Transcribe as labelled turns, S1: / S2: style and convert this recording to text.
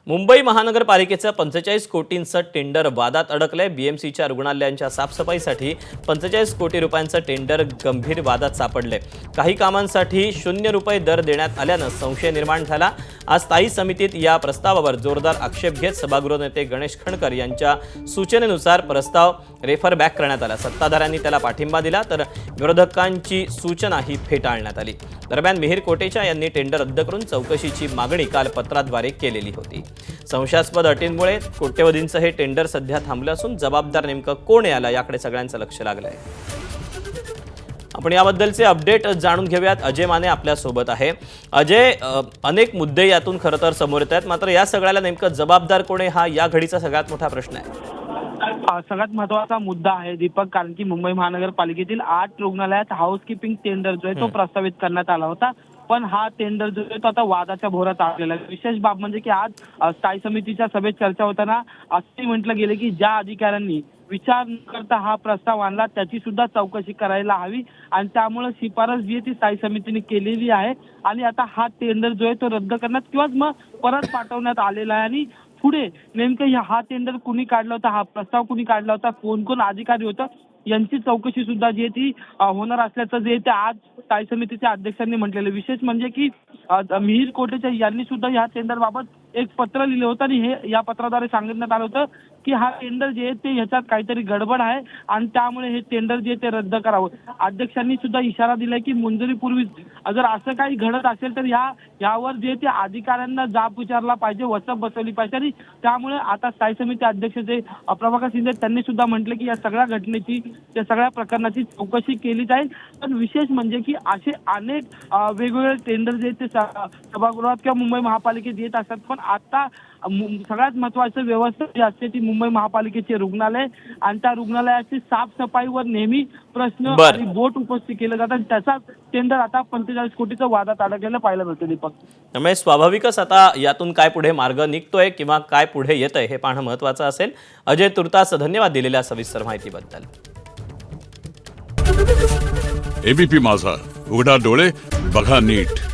S1: मुंबई महानगरपालिकेचं 45 कोटींचं टेंडर वादात अडकलंय। बीएमसीच्या रुग्णालयांच्या साफसफाईसाठी 45 कोटी रुपयांचं टेंडर गंभीर वादात सापडलंय। काही कामांसाठी 0 रुपये दर देण्यात आल्यानं संशय निर्माण झाला। आज स्थायी समितीत या प्रस्तावावर जोरदार आक्षेप घेत सभागृह नेते गणेश खणकर यांच्या सूचनेनुसार प्रस्ताव रेफर बॅक करण्यात आला। सत्ताधाऱ्यांनी त्याला पाठिंबा दिला तर विरोधकांची सूचना ही फेटाळण्यात आली। दरम्यान मिहिर कोटेचा यांनी टेंडर रद्द करून चौकशीची मागणी काल पत्राद्वारे केलेली होती। संशयास्पद अटींमुळे कोट्यवधींचं हे टेंडर सध्या थांबलं असून जबाबदार नेमकं कोण याला याकडे सगळ्यांचं लक्ष लागलंय। आपण याबद्दलचे अपडेट जाणून घेऊयात। अजय माने आपल्या सोबत आहे। अजय, अनेक मुद्दे यातून खरं तर समोर येत आहेत, मात्र या सगळ्याला नेमकं जबाबदार कोण आहे हा या घडीचा सगळ्यात मोठा प्रश्न आहे।
S2: सगळ्यात महत्त्वाचा मुद्दा आहे दीपक, कारण की मुंबई महानगरपालिकेतील 8 रुग्णालयात हाऊसकीपिंग टेंडर जो आहे तो प्रस्तावित करण्यात आला होता, पण हा टेंडर जो आहे तो आता वादाच्या भोवऱ्यात आलेला आहे। विशेष बाब म्हणजे की आज स्थायी समितीच्या सभेत चर्चा होताना असंही म्हटलं गेलं की ज्या अधिकाऱ्यांनी विचार न करता हा प्रस्ताव आणला त्याची सुद्धा चौकशी करायला हवी आणि त्यामुळे शिफारस जी आहे ती स्थायी समितीने केलेली आहे आणि आता हा टेंडर जो आहे तो रद्द करण्यात किंवा मग परत पाठवण्यात आलेला आहे। आणि पुढे नेमकं हा टेंडर कुणी काढला होता, हा प्रस्ताव कुणी काढला होता, कोण कोण अधिकारी होतं यांची चौकशी सुद्धा जी आहे ती होणार असल्याचं जे ते आज स्थायी समितीच्या अध्यक्षांनी म्हटलेलं। विशेष म्हणजे की मिहिर कोटेचा यांनी सुद्धा या टेंडर बाबत एक पत्र लिहिलं होतं आणि हे या पत्राद्वारे सांगण्यात आलं होतं की हा टेंडर जे आहे ते ह्याच्यात काहीतरी गडबड आहे आणि त्यामुळे हे टेंडर जे ते रद्द करावं। अध्यक्षांनी सुद्धा इशारा दिलाय की मंजुरीपूर्वी जर असं काही घडत असेल तर यावर जे ते अधिकाऱ्यांना जाब विचारला पाहिजे, वचक बसवली पाहिजे। आणि त्यामुळे आता स्थायी समिती अध्यक्ष जे प्रभाकर शिंदे त्यांनी सुद्धा म्हटलं की या सगळ्या घटनेची, त्या सगळ्या प्रकरणाची चौकशी केली जाईल। पण विशेष म्हणजे की असे अनेक वेगवेगळे टेंडर जे ते सभागृहात किंवा मुंबई महापालिकेत येत असतात, पण आता सगळ्यात महत्त्वाचं व्यवस्था जी असते ती मुंबई महापालिकेचे रुग्णालय आणि त्या रुग्णालयाची साफसफाईवर नेहमी प्रश्न आणि बोट उपस्थित केलं जातात। त्याचा टेंडर आता 45 कोटीचं वादात अडकलेलं पाहायला मिळतं दीपक।
S1: त्यामुळे स्वाभाविकच आता यातून काय पुढे मार्ग निघतोय किंवा काय पुढे येतंय हे पाहणं महत्त्वाचं असेल। अजय, तुर्तास धन्यवाद दिलेल्या सविस्तर माहितीबद्दल।
S3: एबीपी माझा, उघडा डोळे बघा नीट।